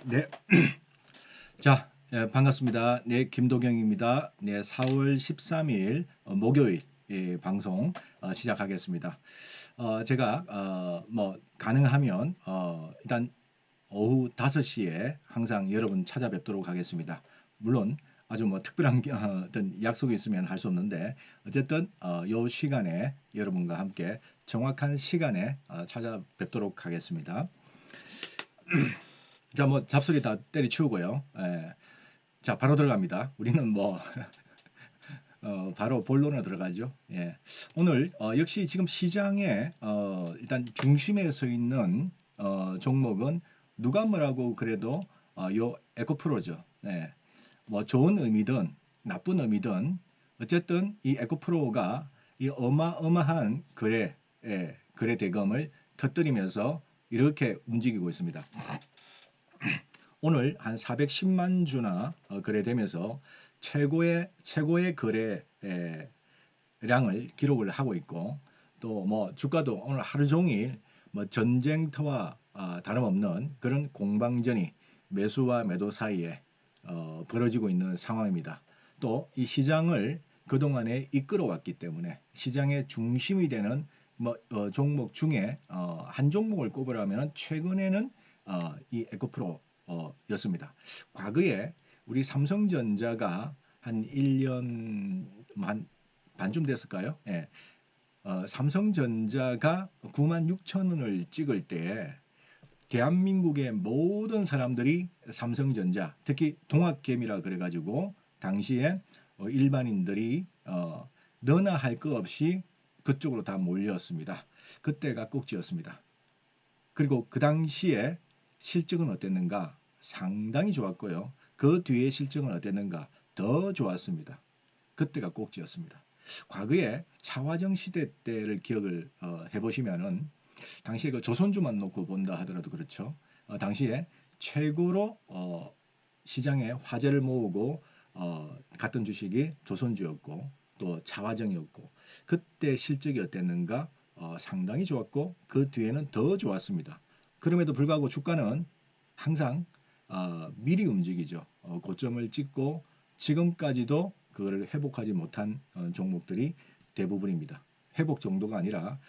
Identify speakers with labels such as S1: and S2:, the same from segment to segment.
S1: 네. 자, 반갑습니다. 네, 김도경입니다. 네, 4월 13일 목요일 방송 시작하겠습니다. 제가 뭐 가능하면 일단 오후 5시에 항상 여러분 찾아뵙도록 하겠습뵙니다. 물론 아주 뭐 특별한 어떤 약속이 있으면 할 수 없는데 어쨌든 요 시간에 여러분과 함께 정확한 시간에 찾아뵙도록 하겠습니다. 자, 뭐 잡소리 다 때려치우고요. 자, 바로 들어갑니다. 우리는 뭐 바로 본론으로 들어가죠. 예. 오늘 역시 지금 시장에 일단 중심에 서 있는 종목은 누가 뭐라고 그래도 요 에코프로죠. 네. 뭐 좋은 의미든 나쁜 의미든 어쨌든 이 에코프로가 이 어마어마한 거래 대금을 터뜨리면서 이렇게 움직이고 있습니다. 오늘 한 410만 주나 거래되면서 최고의 거래량을 기록을 하고 있고, 또 뭐 주가도 오늘 하루 종일 뭐 전쟁터와 다름없는 그런 공방전이 매수와 매도 사이에 벌어지고 있는 상황입니다. 또 이 시장을 그동안에 이끌어왔기 때문에 시장의 중심이 되는 뭐 종목 중에 한 종목을 꼽으라면 최근에는 이 에코프로 였습니다. 과거에 우리 삼성전자가 한 1년 반쯤 됐을까요? 예. 삼성전자가 9만 6천 원을 찍을 때 대한민국의 모든 사람들이 삼성전자, 특히 동학개미라 그래가지고 당시에 일반인들이 너나 할 거 없이 그쪽으로 다 몰렸습니다. 그때가 꼭지였습니다. 그리고 그 당시에 실적은 어땠는가? 상당히 좋았고요. 그 뒤에 실적은 어땠는가? 더 좋았습니다. 그때가 꼭지였습니다. 과거에 차화정 시대 때를 기억을 해보시면은 당시에 그 조선주만 놓고 본다 하더라도 그렇죠. 당시에 최고로 시장에 화제를 모으고 갔던 주식이 조선주였고 또 차화정이었고 그때 실적이 어땠는가? 상당히 좋았고 그 뒤에는 더 좋았습니다. 그럼에도 불구하고 주가는 항상 미리 움직이죠. 고점을 찍고 지금까지도 그걸 회복하지 못한 종목들이 대부분입니다. 회복 정도가 아니라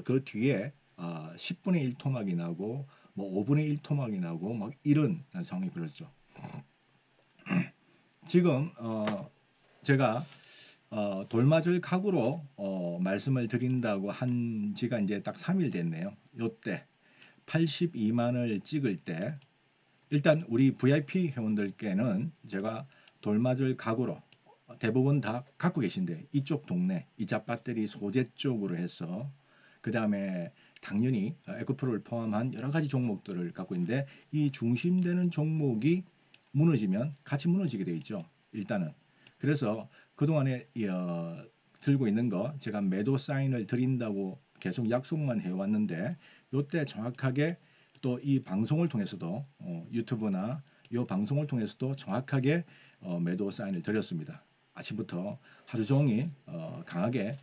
S1: 그 뒤에 10분의 1 토막이 나고 뭐 5분의 1 토막이 나고 막 이런 상황이 벌어졌죠. 지금 제가 돌맞을 각오로 말씀을 드린다고 한 지가 이제 딱 3일 됐네요. 요때 82만을 찍을 때 일단 우리 VIP 회원들께는 제가 돌맞을 각오로 대부분 다 갖고 계신데 이쪽 동네 2차 배터리 소재 쪽으로 해서 그 다음에 당연히 에코프로를 포함한 여러 가지 종목들을 갖고 있는데 이 중심되는 종목이 무너지면 같이 무너지게 돼 있죠. 일단은 그래서 그동안에 들고 있는 거 제가 매도 사인을 드린다고 계속 약속만 해왔는데 요때 정확하게 또 이 방송을 통해서도 유튜브나 이 방송을 통해서도 정확하게 매도 사인을 드렸습니다. 아침부터 하루 종일 강하게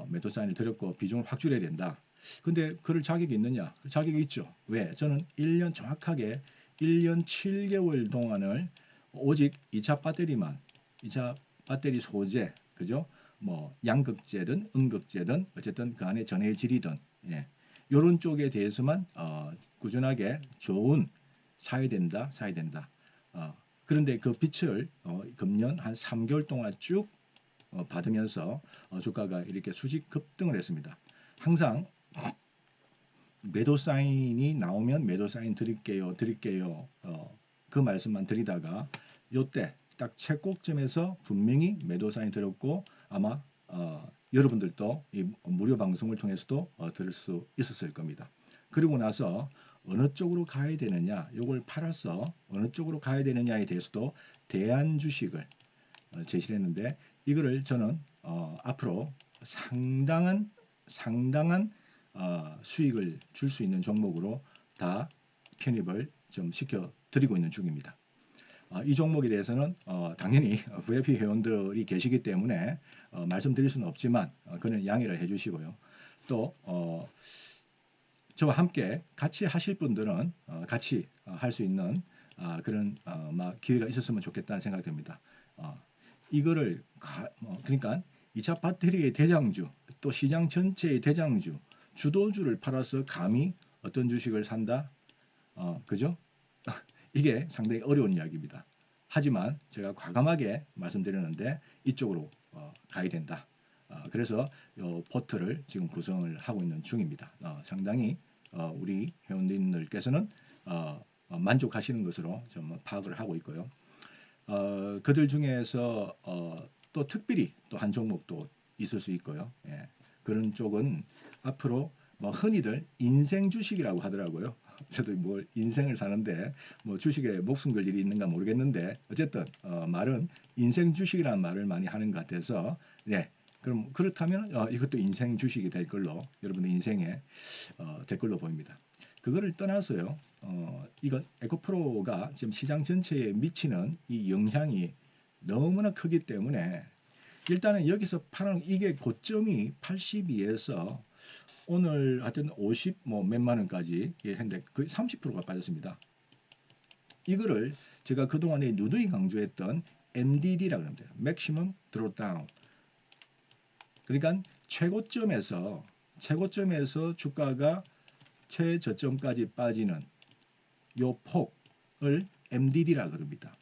S1: 매도 사인을 드렸고 비중을 확 줄여야 된다. 근데 그럴 자격이 있느냐? 자격이 있죠. 왜? 저는 1년 정확하게 1년 7개월 동안을 오직 2차 배터리만 2차 배터리 소재 그죠? 뭐 양극재든 음극재든 어쨌든 그 안에 전해질이든 예. 요런 쪽에 대해서만 꾸준하게 좋은 사야 된다. 그런데 그 빛을 금년 한 3개월 동안 쭉 받으면서 주가가 이렇게 수직 급등을 했습니다. 항상 매도 사인이 나오면 매도 사인 드릴게요. 그 말씀만 드리다가 요때 딱 최고점에서 분명히 매도 사인 드렸고 아마 여러분들도 이 무료 방송을 통해서도 들을 수 있었을 겁니다. 그리고 나서 어느 쪽으로 가야 되느냐, 요걸 팔아서 어느 쪽으로 가야 되느냐에 대해서도 대안 주식을 제시를 했는데 이거를 저는 앞으로 상당한 수익을 줄 수 있는 종목으로 다 편입을 좀 시켜 드리고 있는 중입니다. 이 종목에 대해서는 당연히 VIP 회원들이 계시기 때문에 말씀드릴 수는 없지만 그는 양해를 해주시고요. 또 저와 함께 같이 하실 분들은 같이 할 수 있는 그런 막 기회가 있었으면 좋겠다는 생각이 듭니다. 이거를 그러니까 2차 배터리의 대장주, 또 시장 전체의 대장주, 주도주를 팔아서 감히 어떤 주식을 산다? 그죠? 이게 상당히 어려운 이야기입니다. 하지만 제가 과감하게 말씀드렸는데 이쪽으로 가야 된다. 그래서 이 포트를 지금 구성을 하고 있는 중입니다. 상당히 우리 회원님들께서는 만족하시는 것으로 좀 파악을 하고 있고요. 그들 중에서 또 특별히 또 한 종목도 있을 수 있고요. 예. 그런 쪽은 앞으로 뭐 흔히들 인생 주식이라고 하더라고요. 저도 뭐 인생을 사는데 뭐 주식에 목숨 걸 일이 있는가 모르겠는데 어쨌든 말은 인생 주식이라는 말을 많이 하는 것 같아서 네. 그럼 그렇다면 이것도 인생 주식이 될 걸로 여러분의 인생에 될 걸로 보입니다. 그거를 떠나서요. 이건 에코프로가 지금 시장 전체에 미치는 이 영향이 너무나 크기 때문에 일단은 여기서 파는 이게 고점이 82에서 오늘 하여튼 50 뭐 몇만 원까지 했는데 거의 30%가 빠졌습니다. 이거를 제가 그동안에 누누이 강조했던 MDD라고 합니다. Maximum Drawdown. 그러니까 최고점에서 주가가 최저점까지 빠지는 요 폭을 MDD라고 합니다.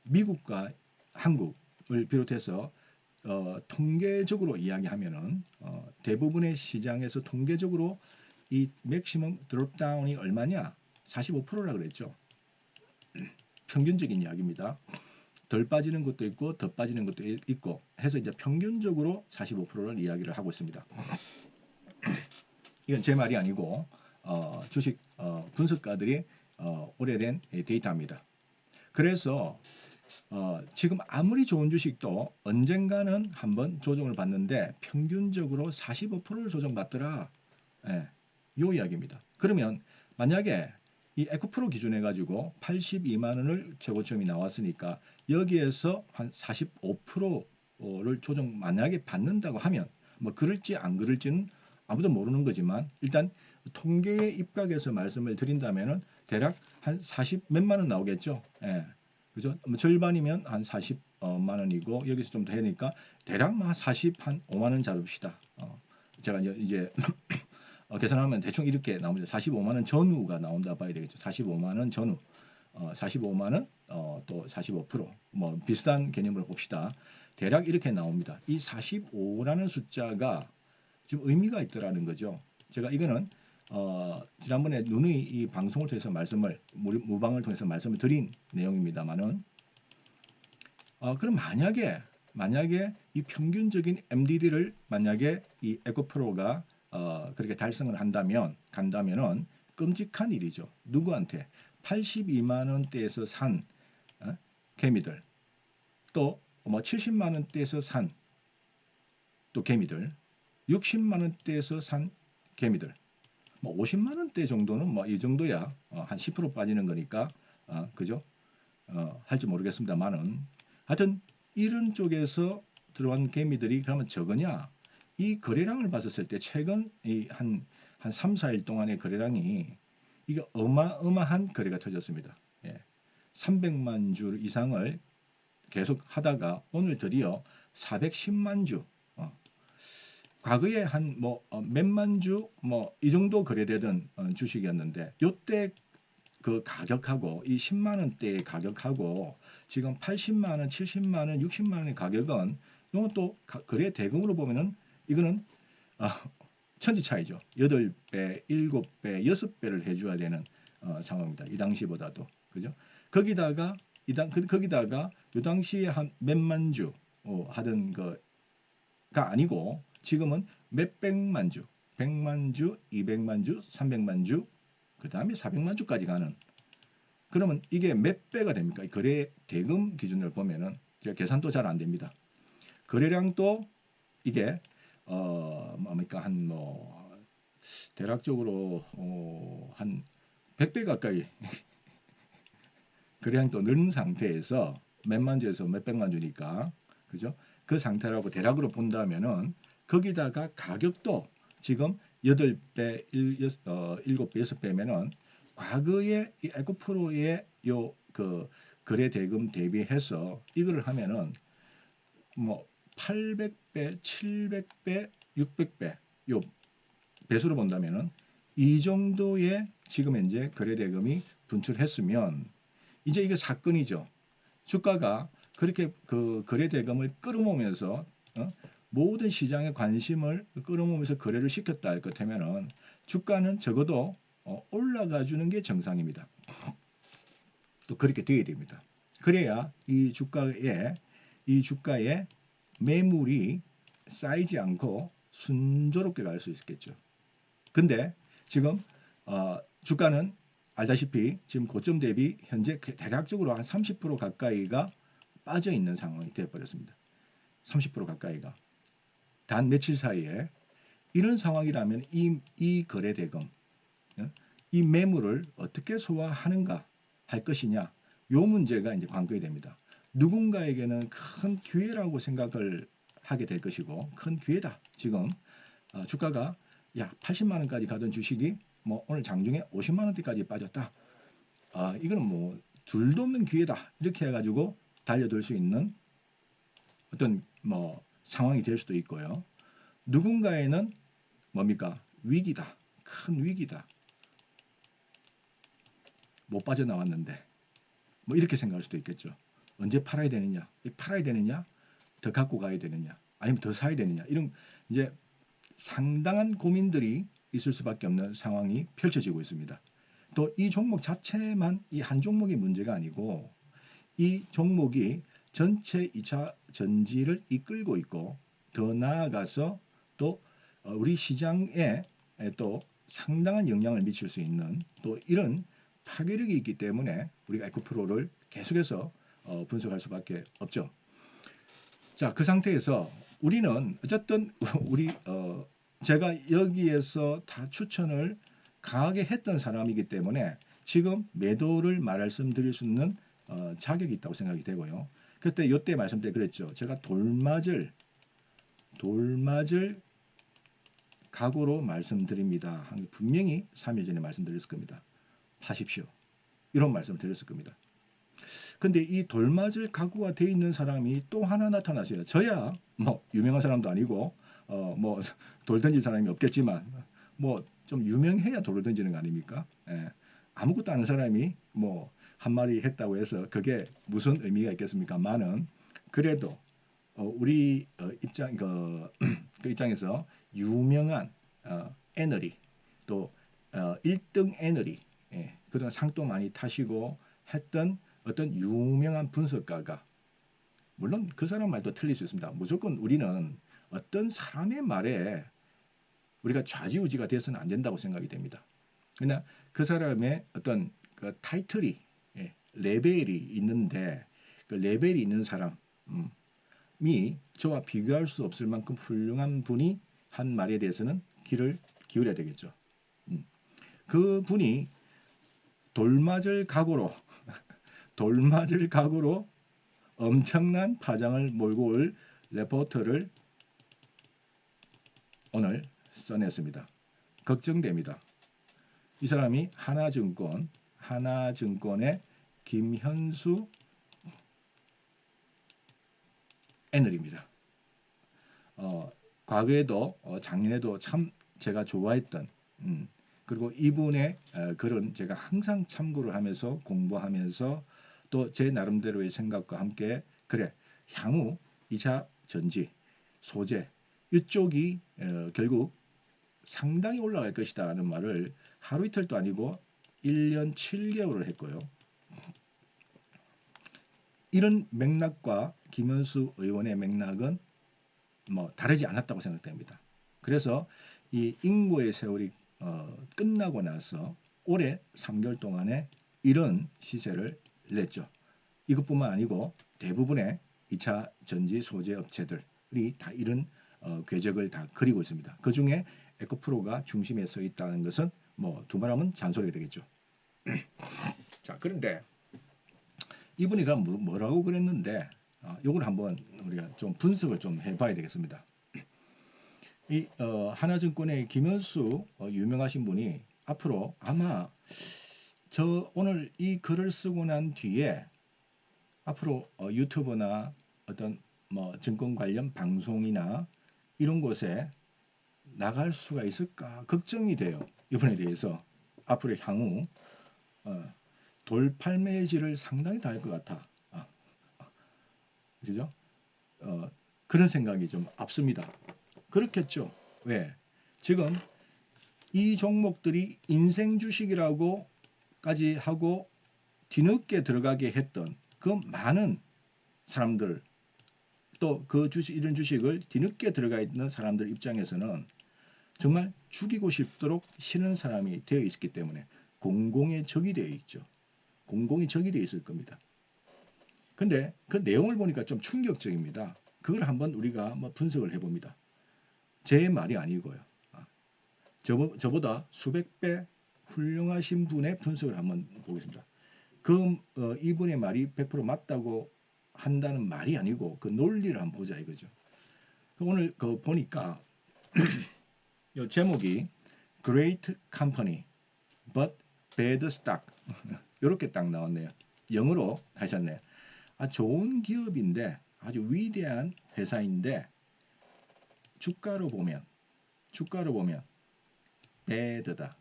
S1: 미국과 한국을 비롯해서 통계적으로 이야기하면은 대부분의 시장에서 통계적으로 이 맥시멈 드롭다운이 얼마냐? 45%라 그랬죠. 평균적인 이야기입니다. 덜 빠지는 것도 있고 더 빠지는 것도 있고 해서 이제 평균적으로 45%를 이야기를 하고 있습니다. 이건 제 말이 아니고 주식 분석가들이 오래된 데이터입니다. 그래서 지금 아무리 좋은 주식도 언젠가는 한번 조정을 받는데 평균적으로 45%를 조정받더라. 예, 요 이야기입니다. 그러면 만약에 이 에코프로 기준해 가지고 82만 원을 최고점이 나왔으니까 여기에서 한 45%를 조정 만약에 받는다고 하면 뭐 그럴지 안 그럴지는 아무도 모르는 거지만 일단 통계의 입각에서 말씀을 드린다면은 대략 한 40 몇만 원 나오겠죠. 예. 그죠? 뭐 절반이면 한 40만 원이고 여기서 좀 더 하니까 대략 한 45만 원 잡읍시다. 제가 이제 계산하면 대충 이렇게 나옵니다. 45만 원 전후가 나온다 봐야 되겠죠. 45만 원 전후. 45만 원, 또 45%뭐 비슷한 개념으로 봅시다. 대략 이렇게 나옵니다. 이 45라는 숫자가 지금 의미가 있더라는 거죠. 제가 이거는 지난번에 누누이 이 방송을 통해서 무방을 통해서 말씀을 드린 내용입니다만은 그럼 만약에 이 평균적인 MDD를 만약에 이 에코프로가 그렇게 달성을 간다면은 끔찍한 일이죠. 누구한테 82만 원대에서 산 개미들 또 뭐 70만 원대에서 산 또 개미들 60만 원대에서 산 개미들 뭐 50만 원대 정도는 뭐 이 정도야 한 10% 빠지는 거니까 그죠? 할지 모르겠습니다만은 하여튼 이런 쪽에서 들어간 개미들이 그러면 적으냐? 이 거래량을 봤었을 때 최근 한 3, 4일 동안의 거래량이 이게 어마어마한 거래가 터졌습니다. 예. 300만 주 이상을 계속 하다가 오늘 드디어 410만 주 과거에 한 뭐 몇만 주 뭐 이 정도 거래되던 주식이었는데 요때 그 가격하고 이 10만 원대의 가격하고 지금 80만 원, 70만 원, 60만 원의 가격은 이건 또 거래 대금으로 보면은 이거는 천지 차이죠. 8배, 7배, 6배를 해줘야 되는 상황입니다. 이 당시보다도 그죠? 거기다가 요 당시에 한 몇만 주 하던 거가 아니고 지금은 몇백만 주, 100만 주, 200만 주, 300만 주, 그 다음에 400만 주까지 가는. 그러면 이게 몇 배가 됩니까? 거래 대금 기준으로 보면은 제가 계산도 잘 안 됩니다. 거래량도 이게 뭡니까 한 뭐 대략적으로 한 100배 가까이 거래량도 늘은 상태에서 몇만 주에서 몇백만 주니까 그죠? 그 상태라고 대략으로 본다면은 거기다가 가격도 지금 8배, 7배, 6배면은 과거에 이 에코프로의 요 그 거래 대금 대비해서 이거를 하면은 뭐 800배, 700배, 600배 요 배수로 본다면은 이 정도의 지금 현재 거래 대금이 분출했으면 이제 이게 사건이죠. 주가가 그렇게 그 거래 대금을 끌어모으면서 모든 시장의 관심을 끌어모으면서 거래를 시켰다 할 것 같으면은 주가는 적어도 올라가 주는 게 정상입니다. 또 그렇게 되어야 됩니다. 그래야 이 주가에 매물이 쌓이지 않고 순조롭게 갈 수 있겠죠. 근데 지금 주가는 알다시피 지금 고점 대비 현재 대략적으로 한 30% 가까이가 빠져 있는 상황이 되어버렸습니다. 30% 가까이가 단 며칠 사이에 이런 상황이라면 이 거래 대금, 이 매물을 어떻게 소화하는가 할 것이냐, 요 문제가 이제 관건이 됩니다. 누군가에게는 큰 기회라고 생각을 하게 될 것이고, 큰 기회다. 지금 주가가 야 80만 원까지 가던 주식이 뭐 오늘 장중에 50만 원대까지 빠졌다. 이거는 뭐 둘도 없는 기회다. 이렇게 해가지고 달려들 수 있는 어떤 뭐 상황이 될 수도 있고요. 누군가에는 뭡니까? 위기다. 큰 위기다. 못 빠져나왔는데 뭐 이렇게 생각할 수도 있겠죠. 언제 팔아야 되느냐? 팔아야 되느냐? 더 갖고 가야 되느냐? 아니면 더 사야 되느냐? 이런 이제 상당한 고민들이 있을 수밖에 없는 상황이 펼쳐지고 있습니다. 또 이 종목 자체만 이 한 종목의 문제가 아니고 이 종목이 전체 2차 전지를 이끌고 있고 더 나아가서 또 우리 시장에 또 상당한 영향을 미칠 수 있는 또 이런 파괴력이 있기 때문에 우리가 에코프로를 계속해서 분석할 수밖에 없죠. 자, 그 상태에서 우리는 어쨌든 우리 제가 여기에서 다 추천을 강하게 했던 사람이기 때문에 지금 매도를 말씀드릴 수 있는 자격이 있다고 생각이 되고요. 그때 이때 말씀 때 그랬죠. 제가 돌맞을 각오로 말씀드립니다. 분명히 3일 전에 말씀드렸을 겁니다. 파십시오. 이런 말씀을 드렸을 겁니다. 근데 이 돌맞을 각오가 돼 있는 사람이 또 하나 나타나셔요. 저야 뭐 유명한 사람도 아니고 뭐 돌 던질 사람이 없겠지만 뭐 좀 유명해야 돌을 던지는 거 아닙니까? 예. 아무것도 아는 사람이 뭐 한마디 했다고 해서 그게 무슨 의미가 있겠습니까? 많은 그래도 우리 입장 그 입장에서 유명한 애너리 또 1등 애너리 그동안 상도 많이 타시고 했던 어떤 유명한 분석가가 물론 그 사람 말도 틀릴 수 있습니다. 무조건 우리는 어떤 사람의 말에 우리가 좌지우지가 돼서는 안 된다고 생각이 됩니다. 그러나 그 사람의 어떤 그 타이틀이 레벨이 있는데 그 레벨이 있는 사람이 저와 비교할 수 없을 만큼 훌륭한 분이 한 말에 대해서는 귀를 기울여야 되겠죠. 그 분이 돌맞을 각오로 엄청난 파장을 몰고 올 레포트를 오늘 써냈습니다. 걱정됩니다. 이 사람이 하나증권의 김현수 애널입니다. 과거에도 작년에도 참 제가 좋아했던 그리고 이분의 글은 제가 항상 참고를 하면서 공부하면서 또 제 나름대로의 생각과 함께 그래 향후 2차 전지 소재 이쪽이 결국 상당히 올라갈 것이다 하는 말을 하루 이틀도 아니고 1년 7개월을 했고요. 이런 맥락과 김현수 의원의 맥락은 뭐 다르지 않았다고 생각됩니다. 그래서 이 인고의 세월이 끝나고 나서 올해 3개월 동안에 이런 시세를 냈죠. 이것뿐만 아니고 대부분의 2차 전지 소재 업체들이 다 이런 궤적을 다 그리고 있습니다. 그 중에 에코프로가 중심에 서 있다는 것은 뭐 두말하면 잔소리가 되겠죠. 자, 그런데 이분이 그럼 뭐라고 그랬는데 이걸 한번 우리가 좀 분석을 좀 해봐야 되겠습니다. 이 하나증권의 김현수 유명하신 분이 앞으로 아마 저 오늘 이 글을 쓰고 난 뒤에 앞으로 유튜브나 어떤 뭐 증권 관련 방송이나 이런 곳에 나갈 수가 있을까 걱정이 돼요. 이번에 대해서 앞으로 향후 어, 돌팔매질을 상당히 다 할 것 같아. 그죠? 어, 그런 생각이 좀 앞섭니다. 그렇겠죠. 왜? 지금 이 종목들이 인생 주식이라고까지 하고 뒤늦게 들어가게 했던 그 많은 사람들, 또 그 주식, 이런 주식을 뒤늦게 들어가 있는 사람들 입장에서는 정말 죽이고 싶도록 싫은 사람이 되어 있기 때문에 공공의 적이 되어 있죠. 공공의 적이 되어 있을 겁니다. 근데 그 내용을 보니까 좀 충격적입니다. 그걸 한번 우리가 뭐 분석을 해봅니다. 제 말이 아니고요. 저보다 수백 배 훌륭하신 분의 분석을 한번 보겠습니다. 이분의 말이 100% 맞다고 한다는 말이 아니고 그 논리를 한번 보자 이거죠. 오늘 보니까 이 제목이 Great Company but Bad Stock 이렇게 딱 나왔네요. 영어로 하셨네요. 좋은 기업인데 아주 위대한 회사인데 주가로 보면 bad다.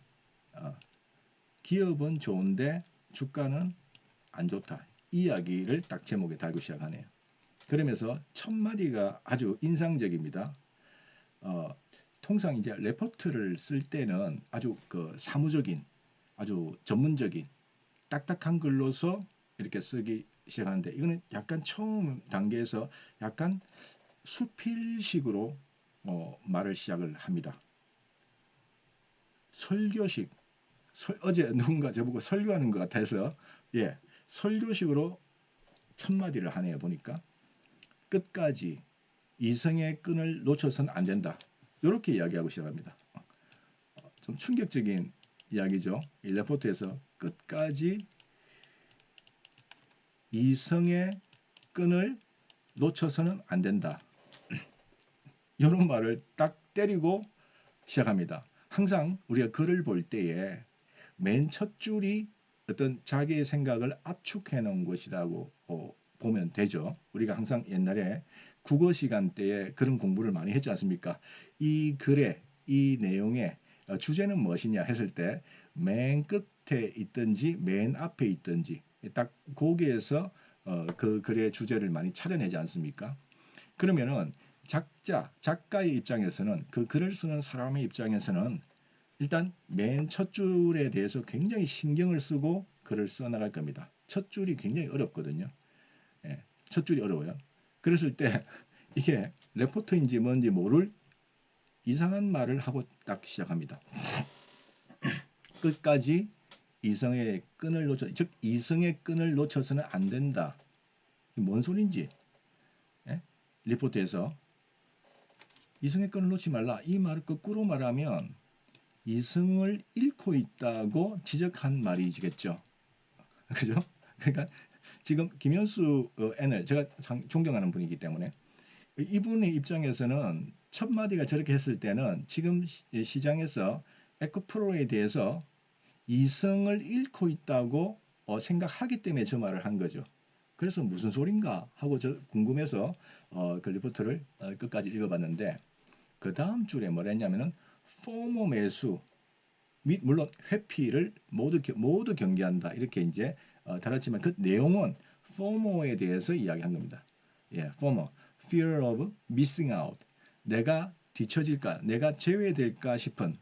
S1: 기업은 좋은데 주가는 안 좋다. 이 이야기를 딱 제목에 달고 시작하네요. 그러면서 첫 마디가 아주 인상적입니다. 통상 이제 레포트를 쓸 때는 아주 사무적인, 아주 전문적인 딱딱한 글로서 이렇게 쓰기 시작하는데 이거는 약간 처음 단계에서 약간 수필식으로 말을 시작을 합니다. 설교식, 어제 누군가 저보고 설교하는 것 같아서 설교식으로 첫 마디를 하네요. 보니까 끝까지 이성의 끈을 놓쳐서는 안 된다. 이렇게 이야기하고 시작합니다. 좀 충격적인 이야기죠. 이 레포트에서 끝까지 이성의 끈을 놓쳐서는 안 된다. 이런 말을 딱 때리고 시작합니다. 항상 우리가 글을 볼 때에 맨 첫 줄이 어떤 자기의 생각을 압축해 놓은 것이라고 보면 되죠. 우리가 항상 옛날에 국어 시간 때에 그런 공부를 많이 했지 않습니까? 이 글의 이 내용의 주제는 무엇이냐 했을 때 맨 끝에 있든지 맨 앞에 있든지 딱 거기에서 그 글의 주제를 많이 찾아내지 않습니까? 그러면은 작가의 입장에서는 그 글을 쓰는 사람의 입장에서는 일단 맨 첫 줄에 대해서 굉장히 신경을 쓰고 글을 써나갈 겁니다. 첫 줄이 굉장히 어렵거든요. 첫 줄이 어려워요. 그랬을 때 이게 레포트인지 뭔지 모를 이상한 말을 하고 딱 시작합니다. 끝까지 이성의 끈을 즉 이성의 끈을 놓쳐서는 안 된다. 뭔 소린지 리포트에서 이성의 끈을 놓지 말라. 이 말을 거꾸로 말하면 이성을 잃고 있다고 지적한 말이겠죠. 그죠? 그러니까 지금 김현수 N을 제가 존경하는 분이기 때문에 이분의 입장에서는 첫 마디가 저렇게 했을 때는 지금 시장에서 에코프로에 대해서 이성을 잃고 있다고 생각하기 때문에 저 말을 한 거죠. 그래서 무슨 소린가 하고 저 궁금해서 그 리포트를 끝까지 읽어봤는데 그 다음 줄에 뭐라 했냐면은 포모 매수 및 물론 회피를 모두 경계한다 이렇게 이제 달았지만 그 내용은 FOMO에 대해서 이야기한 겁니다. FOMO, Fear of Missing Out. 내가 뒤처질까, 내가 제외될까 싶은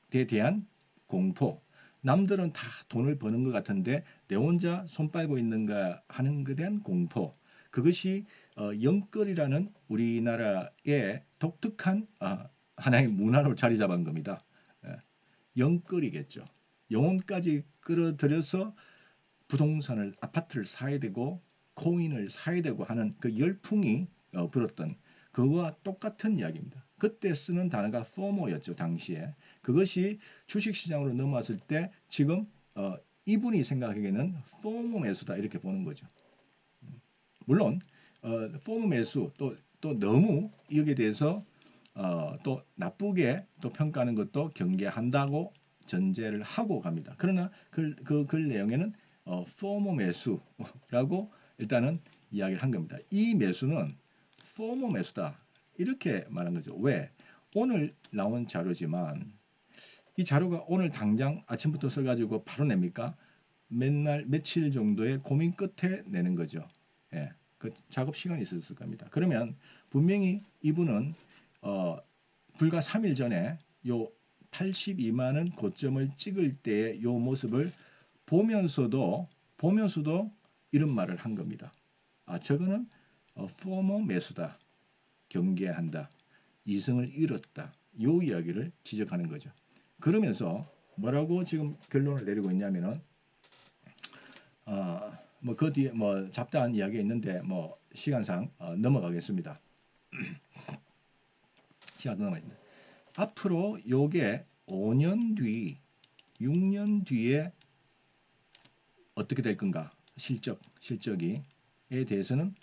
S1: 데 대한 공포. 남들은 다 돈을 버는 것 같은데 내 혼자 손 빨고 있는가 하는 것에 대한 공포. 그것이 영끌이라는 우리나라의 독특한 하나의 문화로 자리 잡은 겁니다. 영끌이겠죠. 영혼까지 끌어들여서 부동산을 아파트를 사야 되고 코인을 사야 되고 하는 그 열풍이 불었던 그거와 똑같은 이야기입니다. 그때 쓰는 단어가 FOMO였죠. 당시에. 그것이 주식시장으로 넘어왔을 때 지금 이분이 생각하기에는 FOMO 매수다 이렇게 보는 거죠. 물론 FOMO 매수 또 너무 여기에 대해서 또 나쁘게 또 평가하는 것도 경계한다고 전제를 하고 갑니다. 그러나 글 내용에는 포모 매수라고 일단은 이야기를 한 겁니다. 이 매수는 포모 매수다 이렇게 말한 거죠. 왜? 오늘 나온 자료지만 이 자료가 오늘 당장 아침부터 써가지고 바로 냅니까? 맨날 며칠 정도의 고민 끝에 내는 거죠. 예, 그 작업 시간이 있었을 겁니다. 그러면 분명히 이분은 불과 3일 전에 요 82만 원 고점을 찍을 때의 요 모습을 보면서도 이런 말을 한 겁니다. 아, 저거는 포모 매수다. 경계한다. 이성을 잃었다. 요 이야기를 지적하는 거죠. 그러면서 뭐라고 지금 결론을 내리고 있냐면은 뭐 그 뒤에 뭐 잡다한 이야기가 있는데 뭐 시간상 넘어가겠습니다. 시간 넘어가겠습니다. 앞으로 요게 5년 뒤, 6년 뒤에 어떻게 될 건가? 실적에 대해서는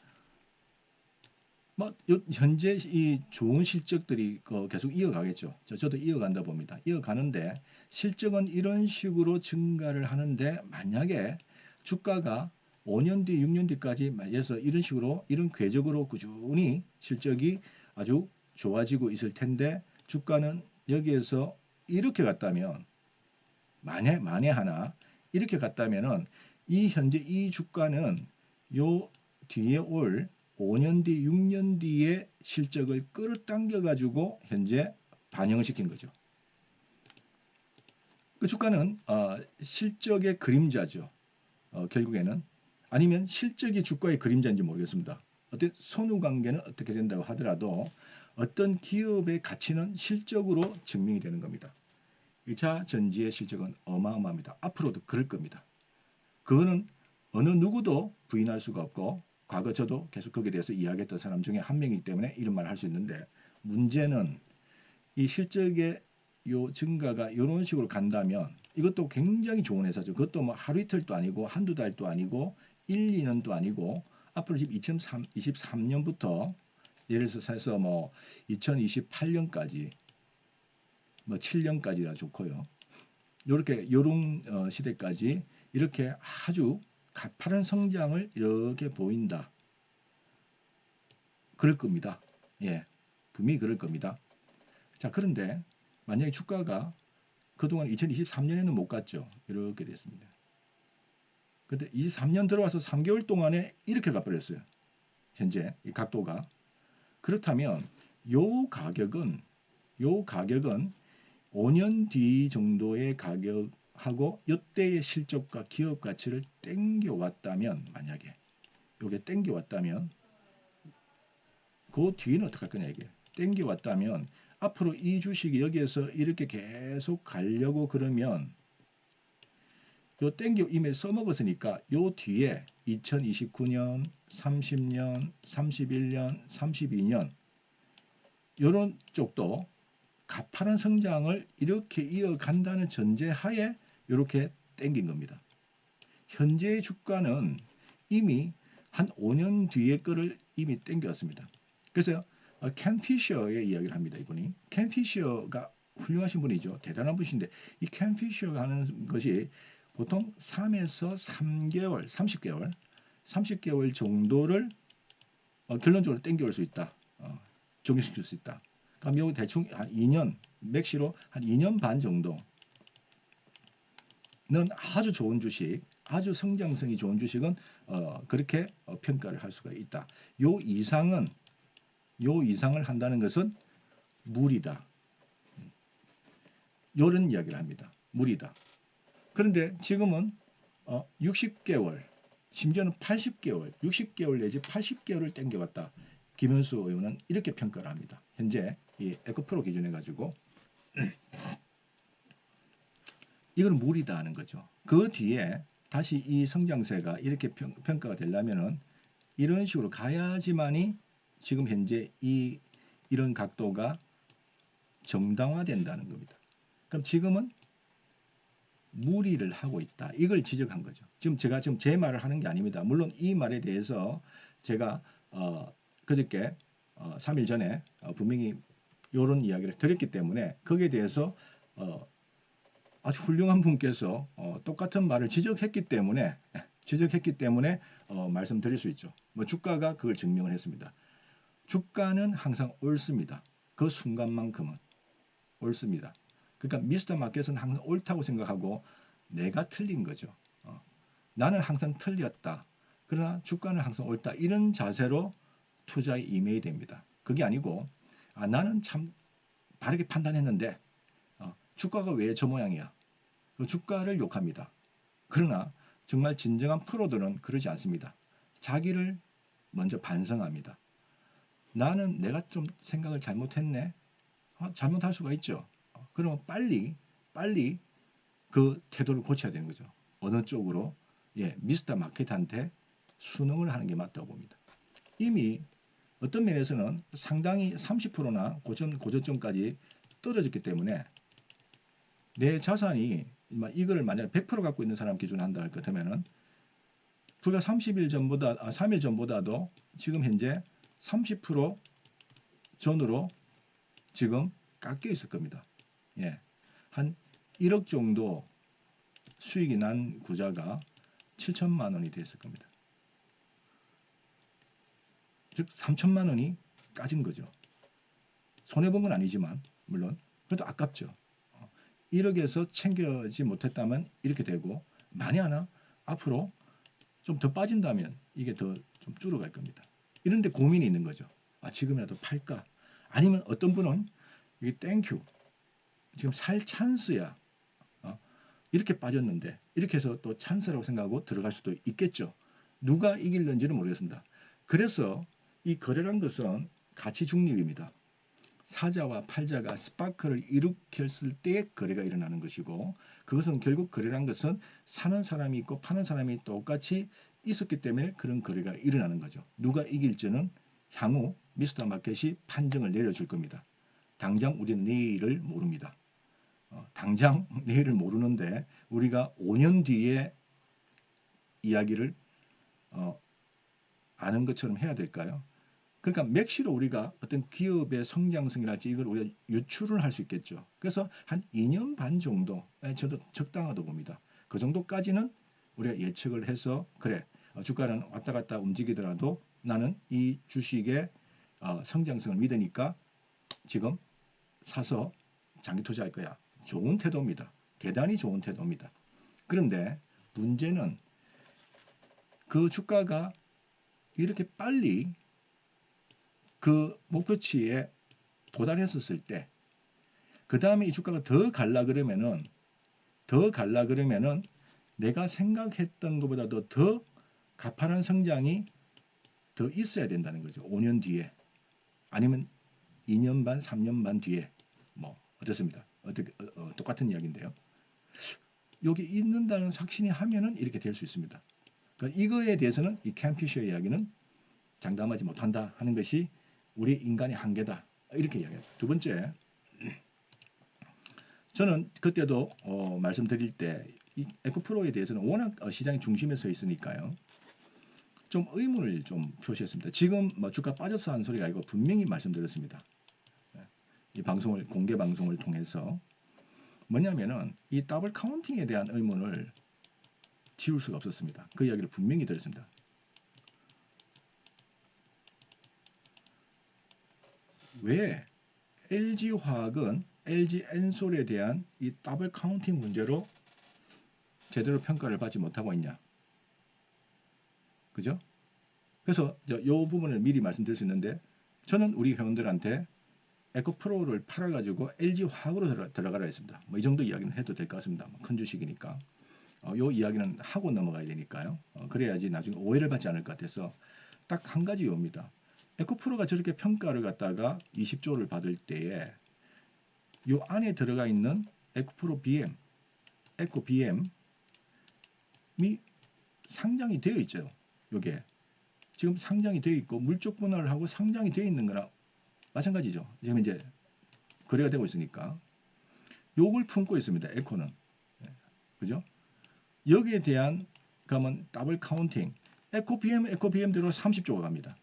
S1: 뭐 현재 이 좋은 실적들이 계속 이어가겠죠. 저도 이어간다 봅니다. 이어가는데 실적은 이런 식으로 증가를 하는데 만약에 주가가 5년 뒤, 6년 뒤까지 해서 이런 식으로 이런 궤적으로 꾸준히 실적이 아주 좋아지고 있을 텐데 주가는 여기에서 이렇게 갔다면 만에 하나 이렇게 갔다면은 이 현재 이 주가는 요 뒤에 올 5년 뒤, 6년 뒤의 실적을 끌어당겨 가지고 현재 반영을 시킨 거죠. 그 주가는 실적의 그림자죠. 결국에는 아니면 실적이 주가의 그림자인지 모르겠습니다. 어떤 선후 관계는 어떻게 된다고 하더라도 어떤 기업의 가치는 실적으로 증명이 되는 겁니다. 2차 전지의 실적은 어마어마합니다. 앞으로도 그럴 겁니다. 그거는 어느 누구도 부인할 수가 없고 과거 저도 계속 거기에 대해서 이야기했던 사람 중에 한 명이기 때문에 이런 말을 할 수 있는데 문제는 이 실적의 요 증가가 이런 식으로 간다면 이것도 굉장히 좋은 회사죠. 그것도 뭐 하루 이틀도 아니고 한두 달도 아니고 1, 2년도 아니고 앞으로 지금 2023년부터 예를 들어서 뭐 2028년까지 뭐 7년까지가 좋고요. 이렇게 요런 시대까지 이렇게 아주 가파른 성장을 이렇게 보인다. 그럴 겁니다. 예, 분명히 그럴 겁니다. 자, 그런데 만약에 주가가 그동안 2023년에는 못 갔죠. 이렇게 됐습니다. 근데 23년 들어와서 3개월 동안에 이렇게 가버렸어요. 현재 이 각도가. 그렇다면 요 가격은 5년 뒤 정도의 가격하고 이때의 실적과 기업 가치를 땡겨왔다면 만약에 요게 땡겨왔다면 그 뒤는 어떻게 할 거냐 이게 땡겨왔다면 앞으로 이 주식이 여기에서 이렇게 계속 가려고 그러면 요 땡겨 이미 써먹었으니까 요 뒤에 2029년, 30년, 31년, 32년 요런 쪽도 가파른 성장을 이렇게 이어간다는 전제하에 이렇게 땡긴 겁니다. 현재의 주가는 이미 한 5년 뒤의 거를 이미 땡겼습니다. 그래서 켄 피셔의 이야기를 합니다. 이분이 켄 피셔가 훌륭하신 분이죠. 대단한 분이신데 이 켄 피셔가 하는 것이 보통 3에서 3개월, 30개월 정도를 결론적으로 땡겨올 수 있다. 적용시킬 수 있다. 그럼 여기 대충 한 2년, 맥시로 한 2년 반 정도는 아주 좋은 주식, 아주 성장성이 좋은 주식은 그렇게 평가를 할 수가 있다. 요 이상을 한다는 것은 무리다. 이런 이야기를 합니다. 무리다. 그런데 지금은 60개월, 심지어는 80개월, 60개월 내지 80개월을 땡겨갔다. 김현수 의원은 이렇게 평가를 합니다. 현재 이 에코프로 기준해 가지고 이건 무리다 하는 거죠. 그 뒤에 다시 이 성장세가 이렇게 평가가 되려면은 이런 식으로 가야지만이 지금 현재 이런 각도가 정당화된다는 겁니다. 그럼 지금은 무리를 하고 있다. 이걸 지적한 거죠. 지금 제가 제 말을 하는 게 아닙니다. 물론 이 말에 대해서 제가 그저께 3일 전에 분명히 이런 이야기를 드렸기 때문에 거기에 대해서 아주 훌륭한 분께서 똑같은 말을 지적했기 때문에 말씀드릴 수 있죠. 뭐 주가가 그걸 증명을 했습니다. 주가는 항상 옳습니다. 그 순간만큼은 옳습니다. 그러니까 미스터 마켓은 항상 옳다고 생각하고 내가 틀린 거죠. 나는 항상 틀렸다. 그러나 주가는 항상 옳다. 이런 자세로 투자에 임해야 됩니다. 그게 아니고 나는 참 바르게 판단했는데 주가가 왜 저 모양이야. 그 주가를 욕합니다. 그러나 정말 진정한 프로들은 그러지 않습니다. 자기를 먼저 반성합니다. 나는 내가 좀 생각을 잘못했네. 잘못할 수가 있죠. 그러면 빨리 그 태도를 고쳐야 되는 거죠. 어느 쪽으로? 예, 미스터 마켓한테 순응을 하는 게 맞다고 봅니다. 이미 어떤 면에서는 상당히 30%나 고저점까지 떨어졌기 때문에 내 자산이 이거를 만약 100% 갖고 있는 사람 기준으로 한다 할 것 같으면은 불과 30일 전보다 3일 전보다도 지금 현재 30% 전으로 지금 깎여 있을 겁니다. 예. 한 1억 정도 수익이 난 구자가 7천만 원이 됐을 겁니다. 즉 3천만 원이 까진 거죠. 손해본 건 아니지만 물론 그래도 아깝죠. 1억에서 챙겨지 못했다면 이렇게 되고 만에 하나 앞으로 좀 더 빠진다면 이게 더 좀 줄어갈 겁니다. 이런데 고민이 있는 거죠. 지금이라도 팔까? 아니면 어떤 분은 이게 땡큐 지금 살 찬스야. 이렇게 빠졌는데 이렇게 해서 또 찬스라고 생각하고 들어갈 수도 있겠죠. 누가 이길는지는 모르겠습니다. 그래서 이 거래란 것은 가치 중립입니다. 사자와 팔자가 스파크를 일으켰을 때 거래가 일어나는 것이고 그것은 결국 거래란 것은 사는 사람이 있고 파는 사람이 똑같이 있었기 때문에 그런 거래가 일어나는 거죠. 누가 이길지는 향후 미스터 마켓이 판정을 내려줄 겁니다. 당장 우리는 내일을 모릅니다. 당장 내일을 모르는데 우리가 5년 뒤에 이야기를 아는 것처럼 해야 될까요? 그러니까 맥시로 우리가 어떤 기업의 성장성이랄지 이걸 우리가 유추를 할 수 있겠죠. 그래서 한 2년 반 정도 저도 적당하다고 봅니다. 그 정도까지는 우리가 예측을 해서 그래 주가는 왔다 갔다 움직이더라도 나는 이 주식의 성장성을 믿으니까 지금 사서 장기 투자할 거야. 좋은 태도입니다. 대단히 좋은 태도입니다. 그런데 문제는 그 주가가 이렇게 빨리 그 목표치에 도달했었을 때, 그 다음에 이 주가가 더 갈라 그러면은 내가 생각했던 것보다도 더 가파른 성장이 더 있어야 된다는 거죠. 5년 뒤에. 아니면 2년 반, 3년 반 뒤에. 뭐, 어떻습니다. 똑같은 이야기인데요. 여기 있는다는 확신이 하면은 이렇게 될 수 있습니다. 그러니까 이거에 대해서는 이 캠피셔의 이야기는 장담하지 못한다 하는 것이 우리 인간의 한계다. 이렇게 이야기해요. 두 번째, 저는 그때도 말씀드릴 때 이 에코프로에 대해서는 워낙 시장의 중심에 서 있으니까요. 좀 의문을 좀 표시했습니다. 지금 뭐 주가 빠졌어 하는 소리가 아니고 분명히 말씀드렸습니다. 이 방송을 공개 방송을 통해서 뭐냐면은 이 더블 카운팅에 대한 의문을 지울 수가 없었습니다. 그 이야기를 분명히 드렸습니다. 왜 LG화학은 LG 엔솔에 대한 이 더블 카운팅 문제로 제대로 평가를 받지 못하고 있냐? 그죠? 그래서 이 부분을 미리 말씀드릴 수 있는데 저는 우리 회원들한테 에코프로를 팔아가지고 LG화학으로 들어가라 했습니다. 뭐 이 정도 이야기는 해도 될 것 같습니다. 큰 주식이니까. 요 이야기는 하고 넘어가야 되니까요. 그래야지 나중에 오해를 받지 않을 것 같아서 딱 한 가지 요입니다. 에코프로가 저렇게 평가를 갖다가 20조를 받을 때에 요 안에 들어가 있는 에코프로 BM, 에코 BM이 상장이 되어 있죠. 요게 지금 상장이 되어 있고 물적 분할을 하고 상장이 되어 있는 거랑 마찬가지죠. 지금 이제 거래가 되고 있으니까 요걸 품고 있습니다. 에코는. 그죠? 여기에 대한 그러면 더블 카운팅 에코 BM대로 30조가 갑니다.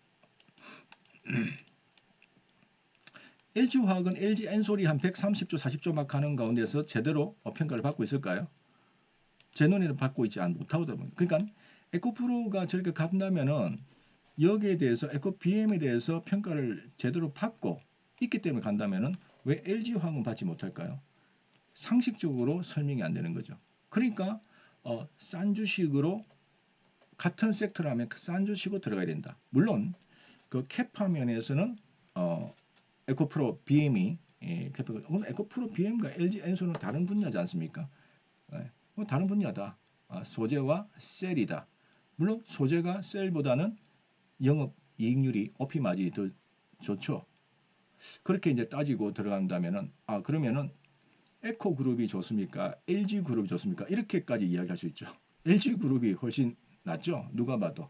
S1: LG화학은 LG 엔솔이 한 130조, 40조 막 하는 가운데서 제대로 평가를 받고 있을까요? 제 눈에는 받고 있지 못하거든요. 그러니까 에코프로가 저렇게 간다면은 여기에 대해서 에코BM에 대해서 평가를 제대로 받고 있기 때문에 간다면은 왜 LG화학은 받지 못할까요? 상식적으로 설명이 안 되는 거죠. 그러니까 싼 주식으로 같은 섹터라면 싼 주식으로 들어가야 된다. 물론 그 캐파 면에서는 에코프로 BM이 그럼 에코프로 BM과 LG 엔솔은 다른 분야지 않습니까? 다른 분야다. 소재와 셀이다. 물론 소재가 셀보다는 영업 이익률이 OP 마진이 더 좋죠. 그렇게 이제 따지고 들어간다면은 그러면은 에코 그룹이 좋습니까? LG 그룹이 좋습니까? 이렇게까지 이야기할 수 있죠. LG 그룹이 훨씬 낫죠. 누가 봐도.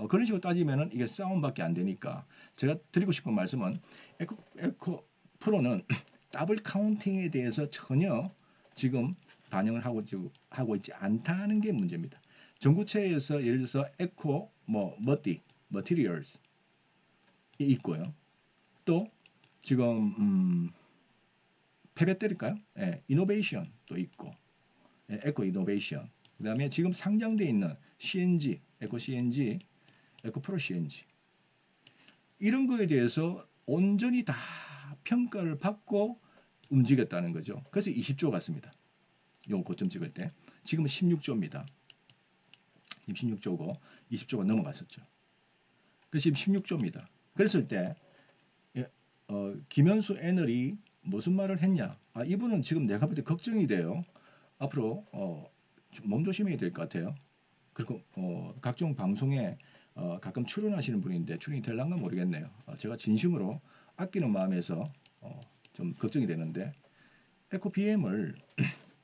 S1: 그런 식으로 따지면은 이게 싸움밖에 안 되니까 제가 드리고 싶은 말씀은 에코 프로는 더블 카운팅에 대해서 전혀 지금 반영을 하고 있지 않다는 게 문제입니다. 전구체에서 예를 들어서 에코 머티리얼스 있고요. 또 지금 패배 때릴까요? 이노베이션도 있고 에코 이노베이션 그 다음에 지금 상장되어 있는 CNG 에코 CNG 에코 프로 CNG 이런 거에 대해서 온전히 다 평가를 받고 움직였다는 거죠. 그래서 20조 같습니다. 요 고점 찍을 때 지금은 16조입니다. 지금 16조고 20조가 넘어갔었죠. 그래서 지금 16조입니다. 그랬을 때 김현수 애널이 무슨 말을 했냐? 이분은 지금 내가 볼 때 걱정이 돼요. 앞으로 몸 조심해야 될 것 같아요. 그리고 각종 방송에 가끔 출연하시는 분인데 출연이 될란가 모르겠네요. 제가 진심으로 아끼는 마음에서 좀 걱정이 되는데 에코BM을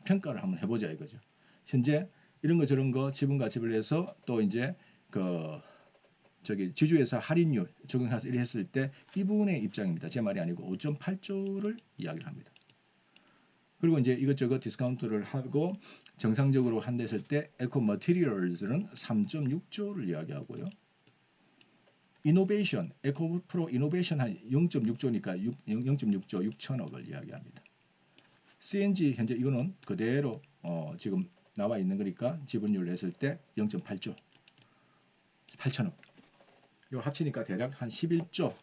S1: 평가를 한번 해보자 이거죠. 현재 이런 거 저런 거 지분과 지불해서 또 이제 그 지주회사 할인율 적용해서 이렇게 했을 때 이분의 입장입니다. 제 말이 아니고 5.8조를 이야기를 합니다. 그리고 이제 이것저것 디스카운트를 하고 정상적으로 한댔을 때 에코 머티리얼즈는 3.6조를 이야기하고요. 이노베이션, 에코 프로 이노베이션 한 0.6조니까 0.6조 6천억을 이야기합니다. CNG 현재 이거는 그대로 지금 나와 있는 거니까 지분율 냈을 때 0.8조 8천억. 이걸 합치니까 대략 한 11조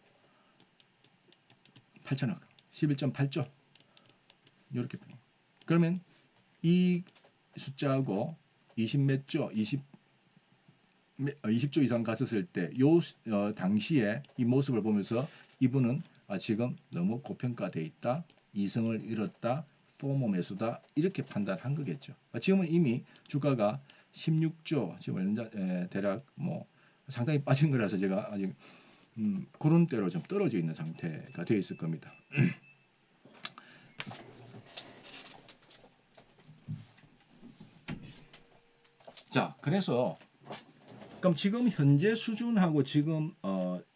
S1: 8천억 11.8조 이렇게 그러면 이 숫자하고 20몇 조 20조 이상 갔었을 때 요 당시에 이 모습을 보면서 이분은 지금 너무 고평가돼 있다. 이성을 잃었다. 포모 매수다. 이렇게 판단한 거겠죠. 지금은 이미 주가가 16조 지금 대략 상당히 빠진 거라서 제가 아직 그런 대로 좀 떨어져 있는 상태가 되어 있을 겁니다. 자, 그래서 그럼 지금 현재 수준하고 지금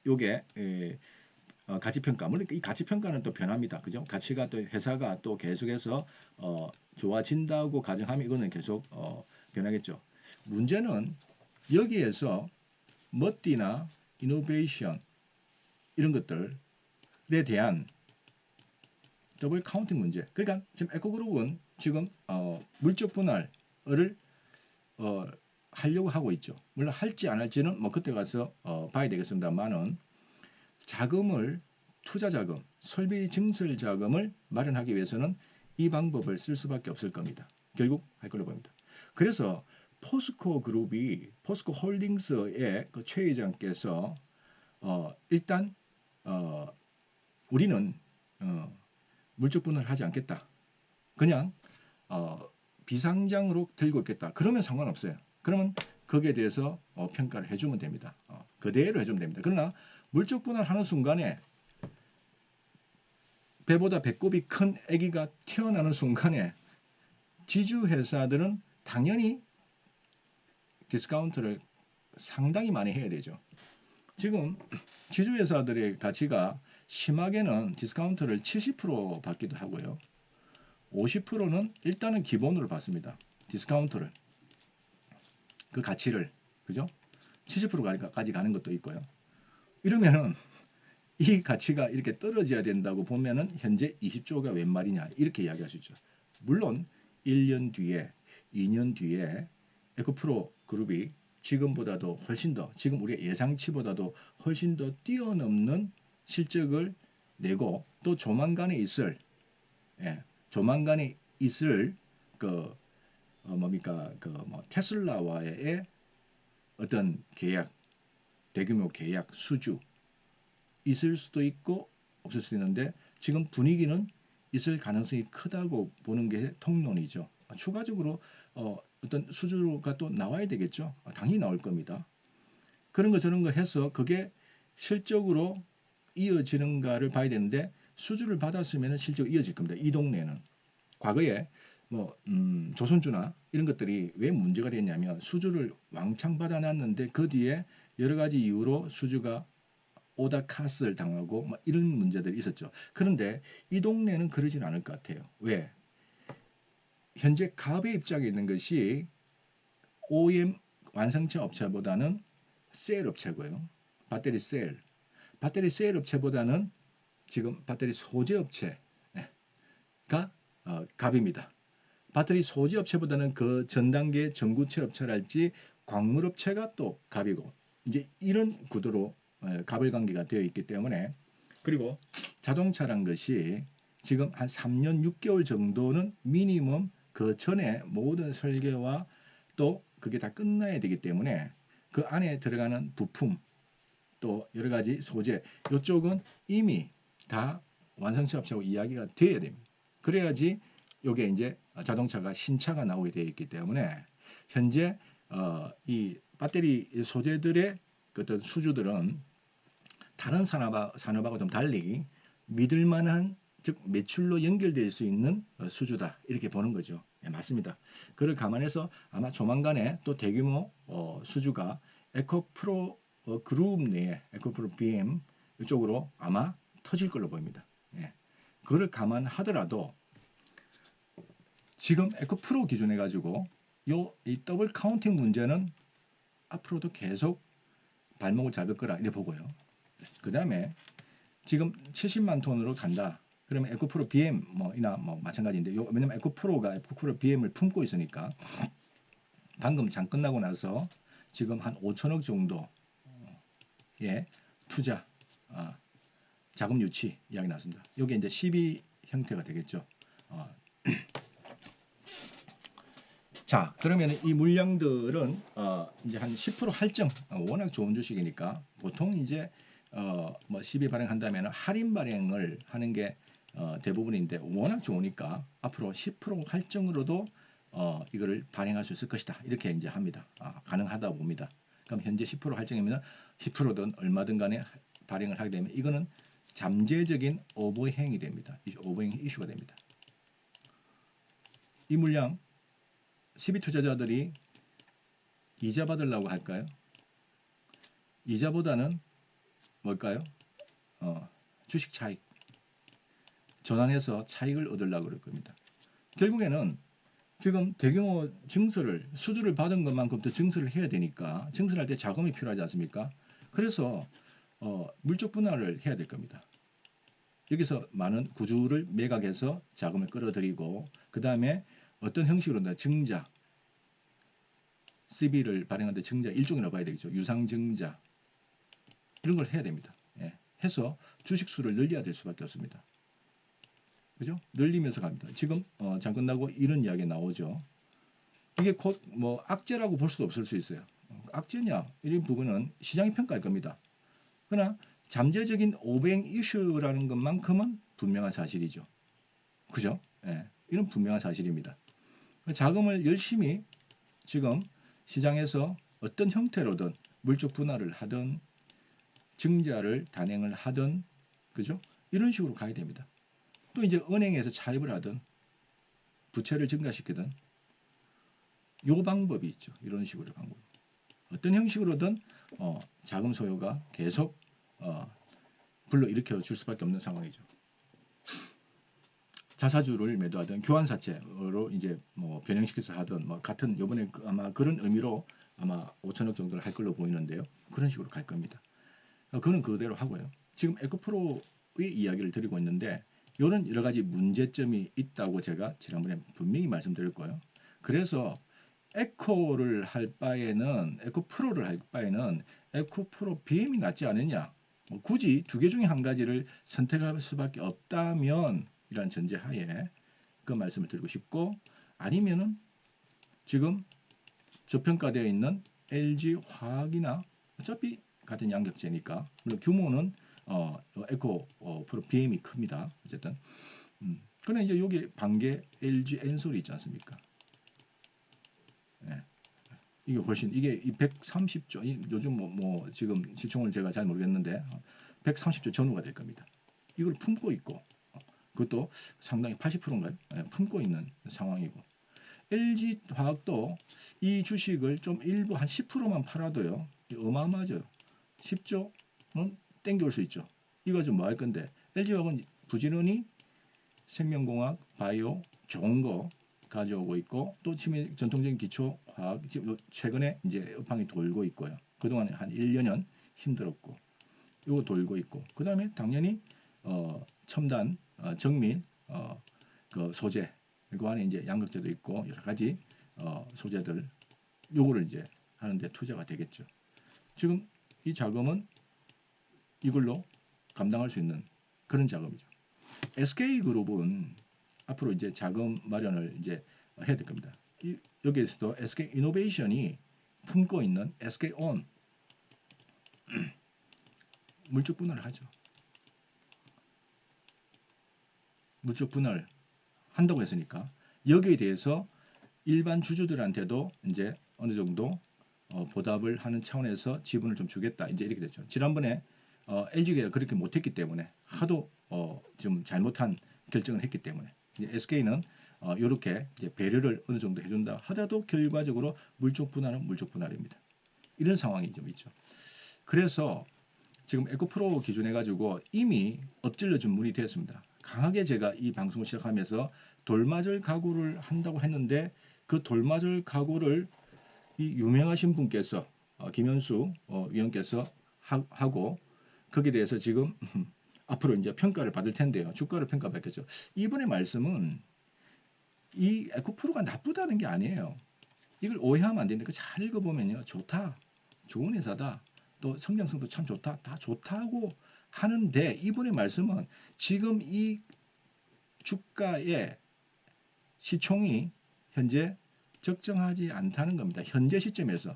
S1: 요게 가치평가 물론 이 가치평가는 또 변합니다. 그죠? 가치가 또 회사가 또 계속해서 좋아진다고 가정하면 이거는 계속 변하겠죠. 문제는 여기에서 머띠나 이노베이션 이런 것들에 대한 더블 카운팅 문제. 그러니까 지금 에코그룹은 지금 물적 분할을 하려고 하고 있죠. 물론 할지 안 할지는 그때 가서 봐야 되겠습니다만은 자금을 투자 자금, 설비 증설 자금을 마련하기 위해서는 이 방법을 쓸 수밖에 없을 겁니다. 결국 할 걸로 보입니다. 그래서 포스코 그룹이 포스코 홀딩스의 그 최 회장께서 일단 우리는 물적 분할을 하지 않겠다. 그냥 비상장으로 들고 있겠다. 그러면 상관없어요. 그러면 거기에 대해서 평가를 해주면 됩니다. 그대로 해주면 됩니다. 그러나 물적 분할하는 순간에 배보다 배꼽이 큰 아기가 태어나는 순간에 지주 회사들은 당연히 디스카운트를 상당히 많이 해야 되죠. 지금 지주 회사들의 가치가 심하게는 디스카운트를 70% 받기도 하고요. 50%는 일단은 기본으로 받습니다. 디스카운트를. 그 가치를. 그죠? 70%까지 가는 것도 있고요. 이러면은 이 가치가 이렇게 떨어져야 된다고 보면은 현재 20조가 웬 말이냐 이렇게 이야기할 수 있죠. 물론 1년 뒤에 2년 뒤에 에코프로 그룹이 지금보다도 훨씬 더 지금 우리가 예상치보다도 훨씬 더 뛰어넘는 실적을 내고 또 조만간에 있을 조만간에 있을 그 뭡니까 그 뭐 테슬라와의 어떤 계약 대규모 계약 수주 있을 수도 있고 없을 수도 있는데 지금 분위기는 있을 가능성이 크다고 보는 게 통론이죠. 추가적으로 어떤 수주가 또 나와야 되겠죠. 당연히 나올 겁니다. 그런 거 저런 거 해서 그게 실적으로 이어지는가를 봐야 되는데 수주를 받았으면 실적으로 이어질 겁니다. 이 동네는. 과거에 뭐 조선주나 이런 것들이 왜 문제가 됐냐면 수주를 왕창 받아놨는데 그 뒤에 여러 가지 이유로 수주가 오다카스를 당하고 막 이런 문제들이 있었죠. 그런데 이 동네는 그러진 않을 것 같아요. 왜? 현재 갑의 입장에 있는 것이 OEM 완성차 업체보다는 셀 업체고요. 배터리 셀. 배터리 셀 업체보다는 지금 배터리 소재 업체가 갑입니다. 배터리 소재 업체보다는 그 전 단계 전구체 업체랄지 광물 업체가 또 갑이고 이제 이런 구도로 갑을 관계가 되어 있기 때문에 그리고 자동차란 것이 지금 한 3년 6개월 정도는 미니멈 그 전에 모든 설계와 또 그게 다 끝나야 되기 때문에 그 안에 들어가는 부품 또 여러 가지 소재 이쪽은 이미 다 완성차 업체하고 이야기가 돼야 됩니다. 그래야지 이게 이제 자동차가 신차가 나오게 되어 있기 때문에 현재 이 배터리 소재들의 어떤 수주들은 다른 산업하고 좀 달리 믿을 만한 즉 매출로 연결될 수 있는 수주다 이렇게 보는 거죠. 예, 맞습니다. 그를 감안해서 아마 조만간에 또 대규모 수주가 에코프로 그룹 내에 에코프로 BM 이쪽으로 아마 터질 걸로 보입니다. 예. 그를 감안하더라도 지금 에코프로 기준해 가지고 이 더블 카운팅 문제는 앞으로도 계속 발목을 잡을 거라 이렇게 보고요. 그 다음에 지금 70만 톤으로 간다. 그러면 에코프로 BM 이나 마찬가지인데 왜냐면 에코프로가 에코프로 BM을 품고 있으니까 방금 장 끝나고 나서 지금 한 5천억 정도의 투자 자금 유치 이야기 나왔습니다. 이게 이제 12 형태가 되겠죠. 자, 그러면 이 물량들은 이제 한 10% 할증, 워낙 좋은 주식이니까 보통 이제 뭐 12 발행한다면 할인 발행을 하는 게 대부분인데 워낙 좋으니까 앞으로 10% 할증으로도 이거를 발행할 수 있을 것이다. 이렇게 이제 합니다. 가능하다 봅니다. 그럼 현재 10% 할증이면 10%든 얼마든 간에 발행을 하게 되면 이거는 잠재적인 오버행이 됩니다. 오버행 이슈가 됩니다. 이 물량 12 투자자들이 이자 받으려고 할까요? 이자보다는 뭘까요? 주식 차익 전환해서 차익을 얻으려고 그럴 겁니다. 결국에는 지금 대규모 증설을 수주를 받은 것만큼 더 증설을 해야 되니까 증설할 때 자금이 필요하지 않습니까? 그래서 물적 분할을 해야 될 겁니다. 여기서 많은 구주를 매각해서 자금을 끌어들이고 그 다음에 어떤 형식으로 증자 CB를 발행하는데 증자 일종이라고 봐야 되겠죠. 유상증자 이런 걸 해야 됩니다. 예. 해서 주식수를 늘려야 될 수밖에 없습니다. 그죠? 늘리면서 갑니다. 지금 장 끝나고 이런 이야기 나오죠. 이게 곧 뭐 악재라고 볼 수도 없을 수 있어요. 악재냐 이런 부분은 시장이 평가할 겁니다. 그러나 잠재적인 오뱅 이슈라는 것만큼은 분명한 사실이죠. 그죠? 예. 이런 분명한 사실입니다. 자금을 열심히 지금 시장에서 어떤 형태로든 물적 분할을 하든 증자를 단행을 하든 그죠? 이런 식으로 가야 됩니다. 또 이제 은행에서 차입을 하든 부채를 증가시키든 요 방법이 있죠. 이런 식으로 방법. 어떤 형식으로든 자금 소요가 계속 불러일으켜 줄 수밖에 없는 상황이죠. 자사주를 매도하든 교환사채로 이제 뭐 변형시켜서 하든 뭐 같은 요번에 아마 그런 의미로 아마 5천억 정도를 할 걸로 보이는데요. 그런 식으로 갈 겁니다. 그거는 그대로 하고요. 지금 에코프로의 이야기를 드리고 있는데 이런 여러 가지 문제점이 있다고 제가 지난번에 분명히 말씀드렸고요. 그래서 에코를 할 바에는 에코프로를 할 바에는 에코프로 BM이 낫지 않느냐. 뭐 굳이 두 개 중에 한 가지를 선택할 수밖에 없다면 이런 전제하에 그 말씀을 드리고 싶고 아니면은 지금 저평가되어 있는 LG 화학이나 어차피 같은 양극재니까 물론 규모는 에코 프로 BM이 큽니다. 어쨌든 그런데 이제 여기 반개 LG 엔솔이 있지 않습니까? 예. 이게 훨씬 이게 130조 요즘 뭐 지금 시총을 제가 잘 모르겠는데 130조 전후가 될 겁니다. 이걸 품고 있고 그것도 상당히 80%인가요? 예, 품고 있는 상황이고 LG 화학도 이 주식을 좀 일부 한 10%만 팔아도요. 어마어마하죠. 10조는 땡겨올 수 있죠. 이거 좀 뭐 할 건데 LG 화학은 부지런히 생명공학, 바이오 좋은 거 가져오고 있고 또 지금 전통적인 기초 화학 지금 최근에 이제 업황이 돌고 있고요. 그동안 한 1년은 힘들었고 이거 돌고 있고 그 다음에 당연히 첨단 정밀 그 소재 그 안에 이제 양극재도 있고 여러 가지 소재들 요거를 이제 하는데 투자가 되겠죠. 지금 이 자금은 이걸로 감당할 수 있는 그런 자금이죠. SK그룹은 앞으로 이제 자금 마련을 이제 해야 될 겁니다. 여기에서도 SK이노베이션이 품고 있는 SK온 물적 분할을 하죠. 물적 분할 한다고 했으니까 여기에 대해서 일반 주주들한테도 이제 어느 정도 보답을 하는 차원에서 지분을 좀 주겠다. 이제 이렇게 됐죠. 지난번에 LG가 그렇게 못했기 때문에 하도 좀 잘못한 결정을 했기 때문에 SK는 이렇게 배려를 어느 정도 해준다 하더라도 결과적으로 물적 분할은 물적 분할입니다. 이런 상황이 좀 있죠. 그래서 지금 에코프로 기준해 가지고 이미 엎질러 준문이 되었습니다. 강하게 제가 이 방송을 시작하면서 돌맞을 각오를 한다고 했는데 그 돌맞을 각오를 이 유명하신 분께서 김현수 위원께서 하고 거기에 대해서 지금 앞으로 이제 평가를 받을 텐데요. 주가를 평가받겠죠. 이번의 말씀은 이 에코프로가 나쁘다는 게 아니에요. 이걸 오해하면 안 되는데 잘 읽어보면요. 좋다. 좋은 회사다. 또 성장성도 참 좋다. 다 좋다고 하는데 이번의 말씀은 지금 이 주가의 시총이 현재 적정하지 않다는 겁니다. 현재 시점에서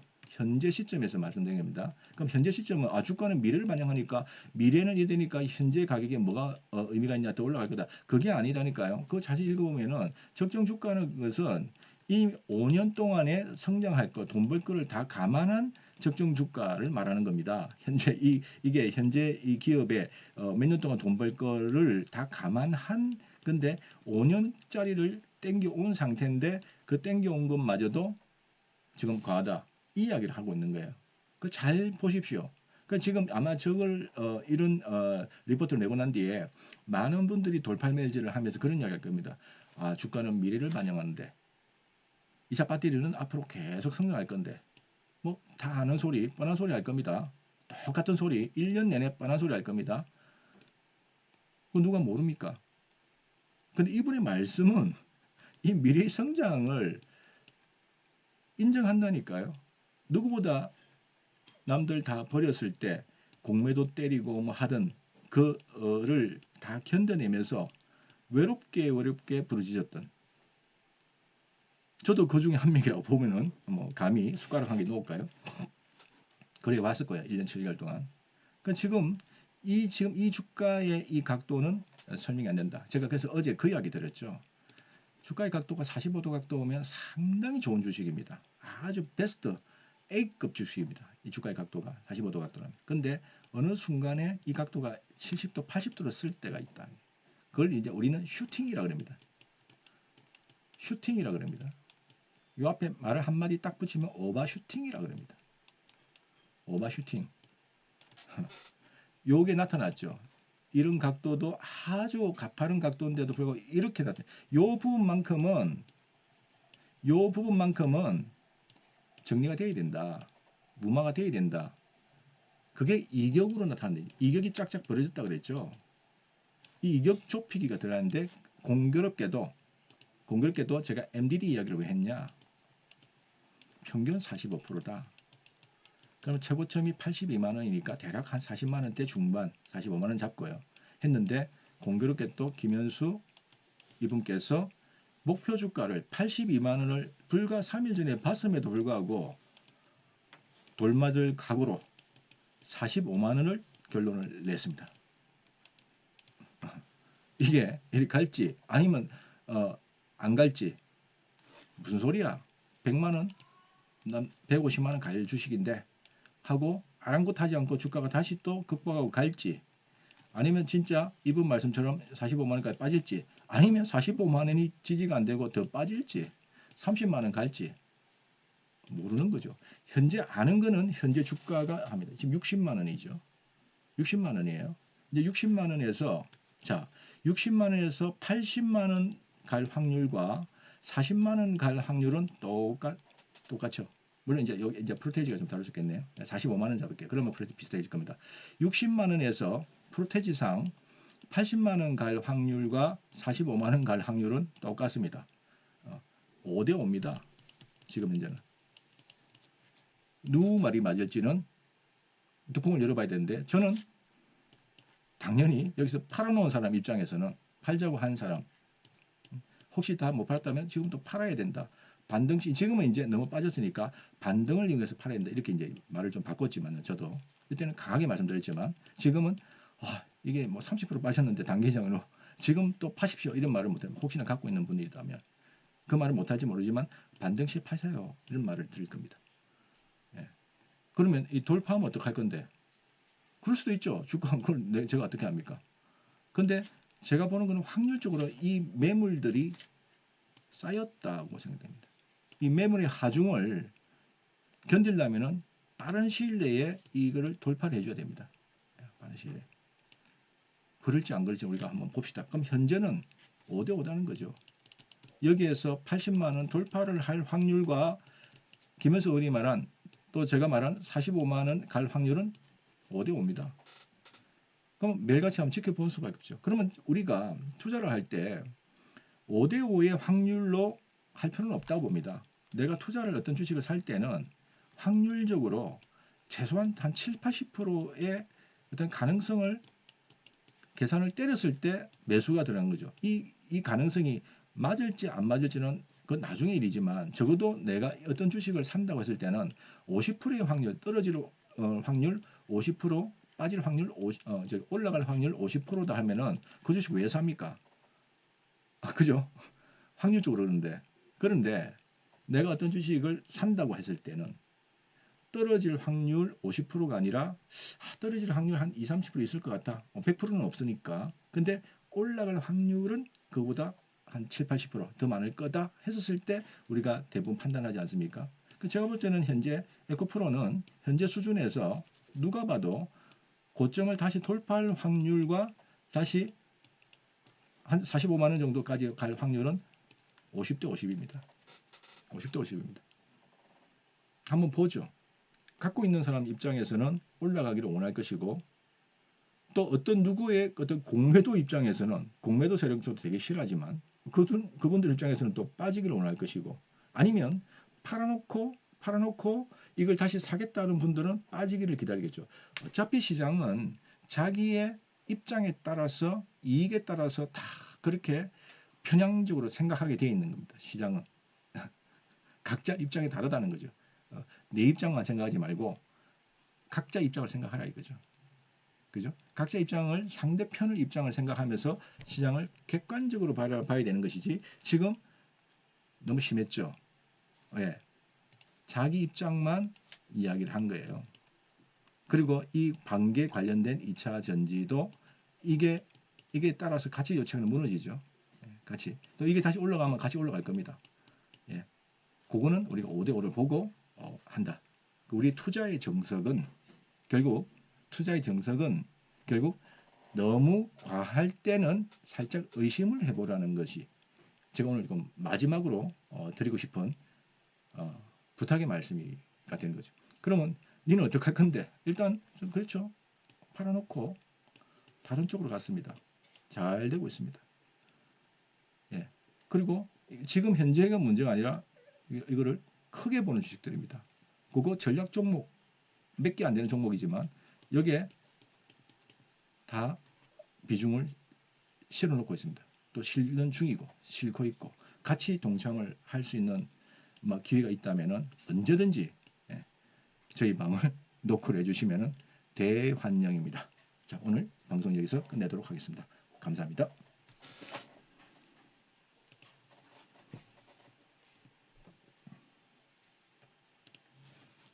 S1: 말씀드린 겁니다. 그럼 현재 시점은 주가는 미래를 반영하니까 미래는 이되니까 현재 가격에 뭐가 의미가 있냐 더 올라갈 거다. 그게 아니라니까요. 그거 자세히 읽어보면은 적정 주가는 것은 이 5년 동안에 성장할 거, 돈 벌 거를 다 감안한 적정 주가를 말하는 겁니다. 현재 이게 현재 이 기업에 몇 년 동안 돈 벌 거를 다 감안한 근데 5년짜리를 땡겨온 상태인데 그 땡겨온 것마저도 지금 과하다. 이 이야기를 하고 있는 거예요. 그 잘 보십시오. 그 지금 아마 저걸 이런 리포트를 내고 난 뒤에 많은 분들이 돌팔매질을 하면서 그런 이야기할 겁니다. 주가는 미래를 반영하는데 2차 배터리는 앞으로 계속 성장할 건데 뭐 다 아는 소리, 뻔한 소리 할 겁니다. 똑같은 소리, 1년 내내 뻔한 소리 할 겁니다. 그 누가 모릅니까? 근데 이분의 말씀은 이 미래의 성장을 인정한다니까요. 누구보다 남들 다 버렸을 때 공매도 때리고 뭐 하던 그를 다 견뎌내면서 외롭게 부르짖었던 저도 그 중에 한 명이라고 보면은 뭐 감히 숟가락 한 개 놓을까요? 그래 왔을 거야. 1년 7개월 동안. 그러니까 지금 이 주가의 이 각도는 설명이 안 된다. 제가 그래서 어제 그 이야기 드렸죠. 주가의 각도가 45도 각도면 상당히 좋은 주식입니다. 아주 베스트 A급 주식입니다. 이 주가의 각도가 45도 각도라면. 근데 어느 순간에 이 각도가 70도, 80도로 쓸 때가 있다. 그걸 이제 우리는 슈팅이라 그럽니다. 슈팅이라 그럽니다. 이 앞에 말을 한마디 딱 붙이면 오버슈팅이라 그럽니다. 오버슈팅. 요게 나타났죠. 이런 각도도 아주 가파른 각도인데도 불구하고 이렇게 나타나. 요 부분만큼은 정리가 돼야 된다. 무마가 돼야 된다. 그게 이격으로 나타나는데 이격이 쫙쫙 벌어졌다 그랬죠. 이 이격 좁히기가 들어가는데 공교롭게도 제가 MDD 이야기를 왜 했냐. 평균 45%다. 그러면 최고점이 82만 원이니까 대략 한 40만 원대 중반 45만 원 잡고요. 했는데 공교롭게 또 김현수 이분께서 목표 주가를 82만 원을 불과 3일 전에 봤음에도 불구하고 돌맞을 각오로 45만 원을 결론을 냈습니다. 이게 이렇게 갈지 아니면 안 갈지 무슨 소리야. 100만 원, 150만 원 갈 주식인데 하고 아랑곳하지 않고 주가가 다시 또 극복하고 갈지 아니면 진짜 이분 말씀처럼 45만 원까지 빠질지 아니면 45만 원이 지지가 안 되고 더 빠질지 30만 원 갈지 모르는 거죠. 현재 아는 거는 현재 주가가 합니다. 지금 60만 원이죠. 60만 원이에요. 이제 60만 원에서 자 60만 원에서 80만 원 갈 확률과 40만 원 갈 확률은 똑같죠. 물론 이제 여기 이제 프로테지가 좀 다를 수 있겠네요. 45만 원 잡을게요. 그러면 프로테지 비슷해질 겁니다. 60만 원에서 프로테지상 80만 원 갈 확률과 45만 원 갈 확률은 똑같습니다. 5대 5입니다. 지금 현재는. 누구 말이 맞을지는 뚜껑을 열어봐야 되는데 저는 당연히 여기서 팔아놓은 사람 입장에서는 팔자고 한 사람 혹시 다 못 팔았다면 지금 또 팔아야 된다. 반등시 지금은 이제 너무 빠졌으니까 반등을 이용해서 팔아야 된다. 이렇게 이제 말을 좀 바꿨지만 저도 이때는 강하게 말씀드렸지만 지금은 이게 뭐 30% 빠졌는데 단기적으로 지금 또 파십시오 이런 말을 못하면 혹시나 갖고 있는 분이라면 그 말을 못할지 모르지만 반등시 파세요 이런 말을 드릴 겁니다. 예. 그러면 이 돌파하면 어떡할 건데? 그럴 수도 있죠. 주가 그걸 제가 어떻게 합니까? 근데 제가 보는 거는 확률적으로 이 매물들이 쌓였다고 생각됩니다. 이 매물의 하중을 견디려면은 빠른 시일 내에 이거를 돌파를 해줘야 됩니다. 빠른 시일 내에. 그럴지 안 그럴지 우리가 한번 봅시다. 그럼 현재는 5대 5다는 거죠. 여기에서 80만 원 돌파를 할 확률과 김현수 의원이 말한 또 제가 말한 45만 원 갈 확률은 5대 5입니다. 그럼 매일같이 한번 지켜보는 수밖에 없죠. 그러면 우리가 투자를 할 때 5대 5의 확률로 할 필요는 없다고 봅니다. 내가 투자를 어떤 주식을 살 때는 확률적으로 최소한 한 7, 80%의 어떤 가능성을 계산을 때렸을 때 매수가 들어간 거죠. 이 가능성이 맞을지 안 맞을지는 그건 나중의 일이지만 적어도 내가 어떤 주식을 산다고 했을 때는 50%의 확률 떨어질 확률 50% 빠질 확률 올라갈 확률 50%다 하면은 그 주식 왜 삽니까? 그죠? 확률적으로 그런데 내가 어떤 주식을 산다고 했을 때는 떨어질 확률 50%가 아니라 떨어질 확률 한 20, 30% 있을 것 같아. 100%는 없으니까. 근데 올라갈 확률은 그보다 한 7, 80%더 많을 거다 했었을 때 우리가 대부분 판단하지 않습니까? 제가 볼 때는 현재 에코프로는 현재 수준에서 누가 봐도 고점을 다시 돌파할 확률과 다시 한 45만 원 정도까지 갈 확률은 50대 50입니다. 50대 50입니다. 한번 보죠. 갖고 있는 사람 입장에서는 올라가기를 원할 것이고 또 어떤 누구의 어떤 공매도 입장에서는 공매도 세력도 되게 싫어하지만 그분들 입장에서는 또 빠지기를 원할 것이고 아니면 팔아놓고 이걸 다시 사겠다는 분들은 빠지기를 기다리겠죠. 어차피 시장은 자기의 입장에 따라서 이익에 따라서 다 그렇게 편향적으로 생각하게 되어 있는 겁니다. 시장은. 각자 입장이 다르다는 거죠. 내 입장만 생각하지 말고 각자 입장을 생각하라 이거죠. 그죠? 각자 입장을 상대편의 입장을 생각하면서 시장을 객관적으로 봐야 되는 것이지 지금 너무 심했죠. 예. 자기 입장만 이야기를 한 거예요. 그리고 이 반개 관련된 2차 전지도 이게 따라서 가치 요청은 무너지죠. 같이. 또 이게 다시 올라가면 같이 올라갈 겁니다. 예. 그거는 우리가 5대 5를 보고 한다. 우리 투자의 정석은 결국 너무 과할 때는 살짝 의심을 해보라는 것이 제가 오늘 좀 마지막으로 드리고 싶은 부탁의 말씀이 되는 거죠. 그러면 니는 어떡할 건데? 일단 좀 그렇죠. 팔아놓고 다른 쪽으로 갔습니다. 잘 되고 있습니다. 예. 그리고 지금 현재가 문제가 아니라 이거를 크게 보는 주식들입니다. 그거 전략 종목 몇 개 안 되는 종목이지만 여기에 다 비중을 실어 놓고 있습니다. 또 실는 중이고 실고 있고 같이 동참을 할 수 있는 기회가 있다면 언제든지 저희 방을 노크를 해주시면 대환영입니다. 자, 오늘 방송 여기서 끝내도록 하겠습니다. 감사합니다.